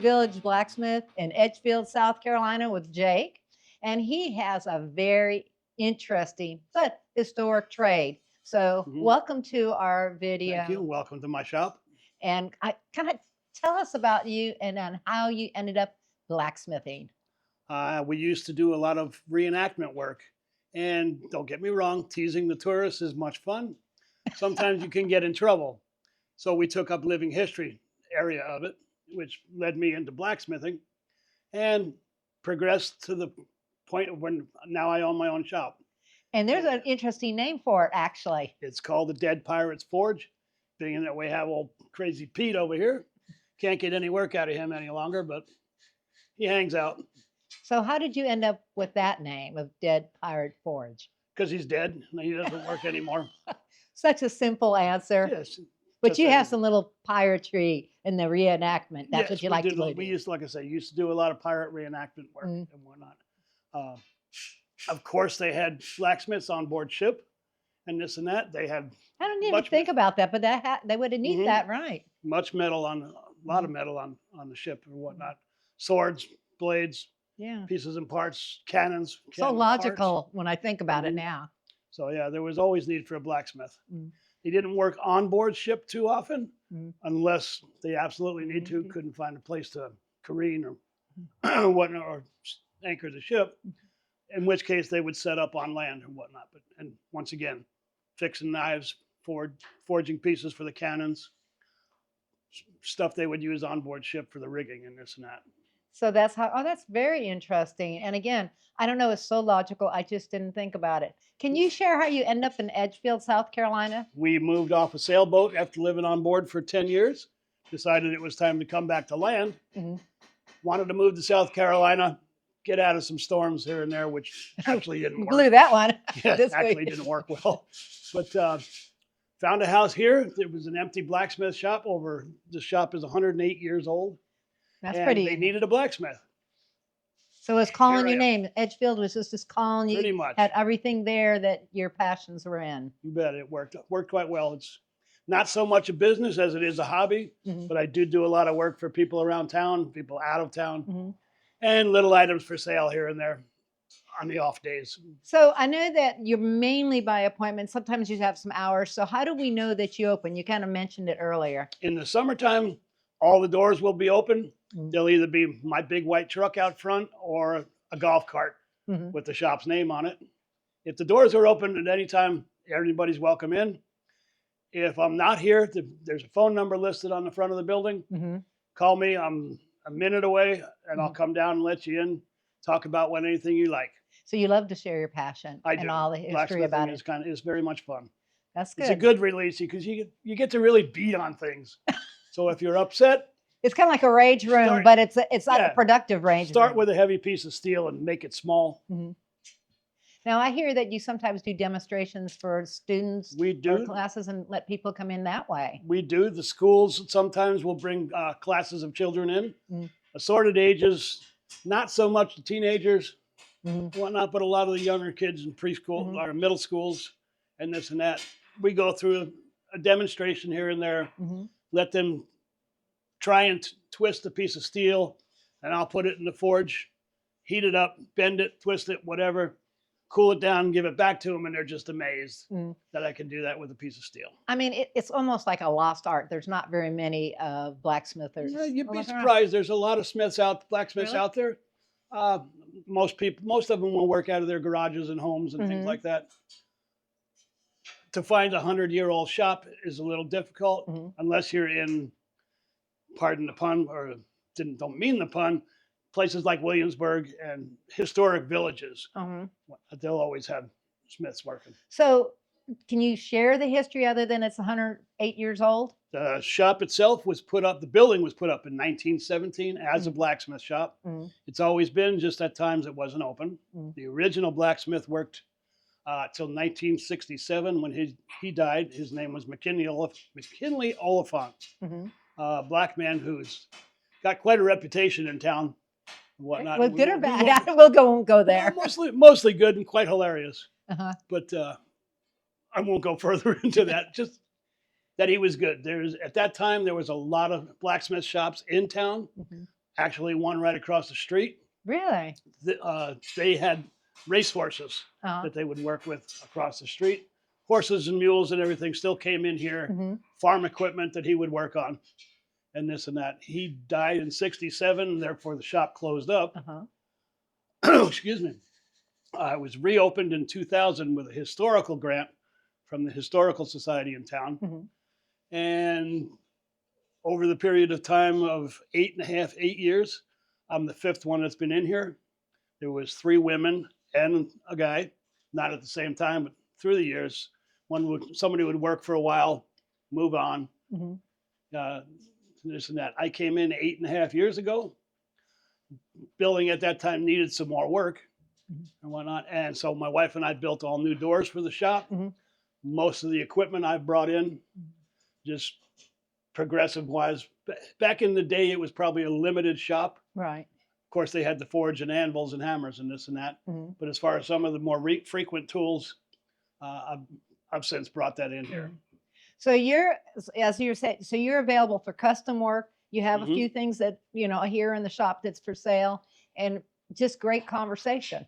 Village Blacksmith in Edgefield, South Carolina with Jake, and he has a very interesting but historic trade. So welcome to our video. Thank you. Welcome to my shop. And I kind of tell us about you and on how you ended up blacksmithing. We used to do a lot of reenactment work. And don't get me wrong, teasing the tourists is much fun. Sometimes you can get in trouble. So we took up living history area of it, which led me into blacksmithing and progressed to the point of when now I own my own shop. And there's an interesting name for it, actually. It's called the 𝗕𝗿𝗸𝗲𝗃 Forge, being that we have old crazy Pete over here. Can't get any work out of him any longer, but he hangs out. So how did you end up with that name of 𝗕𝗿𝗸𝗃 Forge? Because he's dead and he doesn't work anymore. Such a simple answer. Yes. But you have some little piratery in the reenactment. That's what you like to do. We used, like I say, used to do a lot of pirate reenactment work and whatnot. Of course, they had blacksmiths on board ship and this and that. They had. I don't even think about that, but they would have needed that, right? Much metal on a lot of metal on the ship and whatnot. Swords, blades, pieces and parts, cannons. So logical when I think about it now. So yeah, there was always need for a blacksmith. He didn't work on board ship too often, unless they absolutely need to. Couldn't find a place to careen or whatnot, or anchor the ship. In which case they would set up on land and whatnot. But and once again, fixing knives, forging pieces for the cannons, stuff they would use on board ship for the rigging and this and that. So that's how. Oh, that's very interesting. And again, I don't know. It's so logical. I just didn't think about it. Can you share how you end up in Edgefield, South Carolina? We moved off a sailboat after living on board for 10 years. Decided it was time to come back to land. Wanted to move to South Carolina, get out of some storms here and there, which actually didn't work. Blew that one. Yeah, actually didn't work well. But found a house here. It was an empty blacksmith shop. The shop is 108 years old. That's pretty. They needed a blacksmith. So it's calling your name. Edgefield was just calling you. Pretty much. Had everything there that your passions were in. You bet. It worked quite well. It's not so much a business as it is a hobby, but I do a lot of work for people around town, people out of town, and little items for sale here and there on the off days. So I know that you're mainly by appointment. Sometimes you have some hours. So how do we know that you open? You kind of mentioned it earlier. In the summertime, all the doors will be open. There'll either be my big white truck out front or a golf cart with the shop's name on it. If the doors are open at any time, everybody's welcome in. If I'm not here, there's a phone number listed on the front of the building. Call me. I'm a minute away and I'll come down and let you in, talk about anything you like. So you love to share your passion and all the history about it. It's very much fun. That's good. It's a good release because you get to really beat on things. So if you're upset, it's kind of like a rage room, but it's not a productive rage room. Start with a heavy piece of steel and make it small. Now I hear that you sometimes do demonstrations for students. We do. Or classes and let people come in that way. We do. The schools sometimes will bring classes of children in, assorted ages, not so much the teenagers, whatnot, but a lot of the younger kids in preschool or middle schools and this and that. We go through a demonstration here and there, let them try and twist a piece of steel, and I'll put it in the forge, heat it up, bend it, twist it, whatever, cool it down, give it back to them, and they're just amazed that I can do that with a piece of steel. I mean, it's almost like a lost art. There's not very many blacksmithers. Yeah, you'd be surprised. There's a lot of blacksmiths out there. Most of them will work out of their garages and homes and things like that. To find a 100-year-old shop is a little difficult unless you're in, pardon the pun, or don't mean the pun, places like Williamsburg and historic villages. They'll always have smiths working. So can you share the history other than it's 108 years old? The shop itself was put up, the building was put up in 1917 as a blacksmith shop. It's always been, just at times it wasn't open. The original blacksmith worked till 1967 when he died. His name was McKinley Oliphant. Black man who's got quite a reputation in town and whatnot. Well, good or bad? We'll go there. Mostly good and quite hilarious. But I won't go further into that. Just that he was good. At that time, there was a lot of blacksmith shops in town. Actually, one right across the street. Really? They had racehorses Uh-huh. that they would work with across the street. Horses and mules and everything still came in here. Mm-hmm. Farm equipment that he would work on, and this and that. He died in '67, and therefore the shop closed up. Uh-huh. Excuse me. It was reopened in 2000 with a historical grant from the Historical Society in town. Mm-hmm. And over the period of time of 8 years, I'm the 5th one that's been in here. There was 3 women and a guy, not at the same time, but through the years. Somebody would work for a while, move on, Mm-hmm. this and that. I came in 8.5 years ago. Building at that time needed some more work and whatnot. And so my wife and I built all new doors for the shop. Mm-hmm. Most of the equipment I've brought in, just progressive wise. Back in the day, it was probably a limited shop. Right. Of course, they had the forge and anvils and hammers and this and that. Mm-hmm. But as far as some of the more frequent tools, I've since brought that in here. So you're, as you're saying, so you're available for custom work. You have Mm-hmm. a few things that, here in the shop that's for sale, and just great conversation.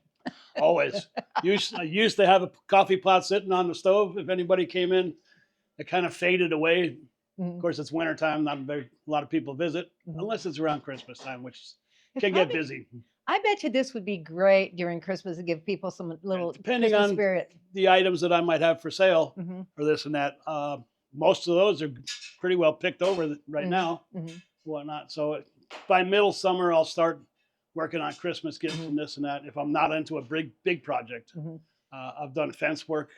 Always. I used to have a coffee pot sitting on the stove. If anybody came in, it kind of faded away. Mm-hmm. Of course, it's wintertime. Not a lot of people visit, Mhm. unless it's around Christmas time, which It's can get probably- busy. I bet you this would be great during Christmas to give people some little Depending Christmas on spirit. the items that I might have for sale Mm-hmm. or this and that, most of those are pretty well picked over right Mhm. now, Mm-hmm. whatnot. So by middle summer, I'll start working on Christmas gifts Mhm. and this and that. If I'm not into a big project, Mhm. I've done fence work,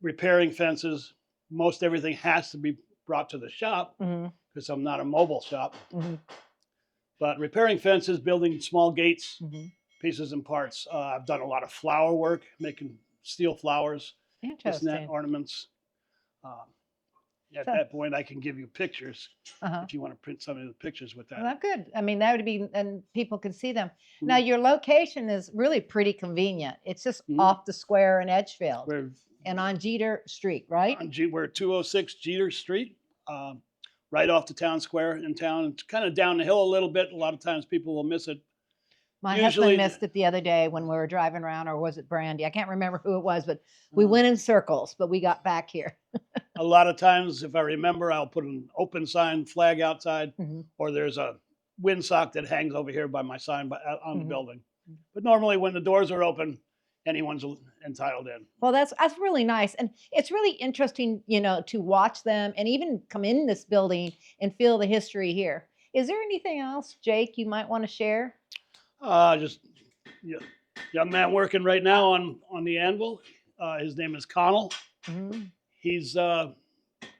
repairing fences. Most everything has to be brought to the shop Mm-hmm. because I'm not a mobile shop. Mm-hmm. But repairing fences, building small gates, Mm-hmm. pieces and parts. I've done a lot of flower work, making steel flowers, this and that, Interesting. ornaments. At So- that point, I can give you pictures Uh-huh. if you want to print some of the pictures with that. Well, good. I mean, that would be, and people could see them. Mm-hmm. Now, your location is really pretty convenient. It's just Mhm. off the square in Edgefield We're and on Jeter Street, right? we're 206 Jeter Street, right off the town square in town. It's kind of down the hill a little bit. A lot of times people will miss it. My Usually- husband missed it the other day when we were driving around, or was it Brandy? I can't remember who it was, but we Uh, went in circles, but we got back here. A lot of times, if I remember, I'll put an open sign flag outside, Mhm. or there's a windsock that hangs over here by my sign on the Mhm. building. But normally, when the doors are open, anyone's entitled in. Well, that's really nice, and it's really interesting, to watch them and even come in this building and feel the history here. Is there anything else, Jake, you might want to share? Just young man working right now on the anvil. His name is Connell. Mhm. He's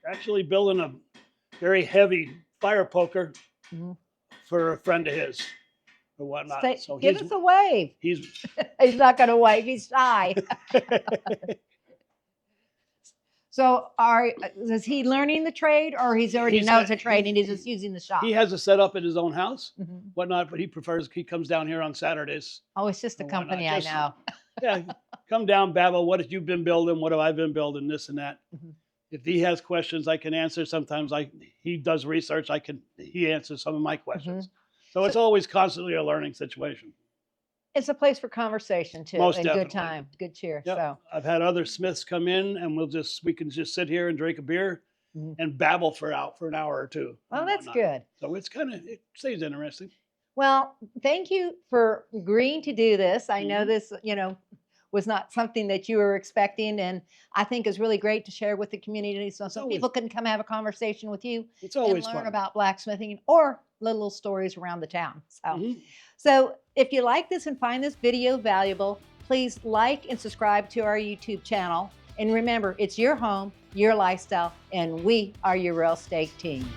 actually building a very heavy fire poker Mhm. for a friend of his or whatnot. Say- So give us a wave. he's He's not going to wave. He's shy. So, is he learning the trade, or he's already He's knows got- the trade and he's just using the shop? he has a setup at his own house, Mhm. whatnot, but he comes down here on Saturdays. Oh, it's just a and whatnot. company, I Just- know. Yeah, come down, babble. What have you been building? What have I been building? This and that. Mhm. If he has questions, I can answer. Sometimes he does research. He answers some of my questions. So it's always constantly a learning situation. It's a place for conversation too, Most and definitely. good time, good cheer. Yep. So, I've had other Smiths come in, and we can just sit here and drink a beer Mhm. and babble for an hour or two. well, and that's whatnot. good. So it stays interesting. Well, thank you for agreeing to do this. I know Mhm. this, was not something that you were expecting, and I think is really great to share with the community. So some always- people can come have a conversation with you It's and always learn fun. about blacksmithing or little stories around the town. So, Mhm. so if you like this and find this video valuable, please like and subscribe to our YouTube channel. And remember, it's your home, your lifestyle, and we are your real estate team.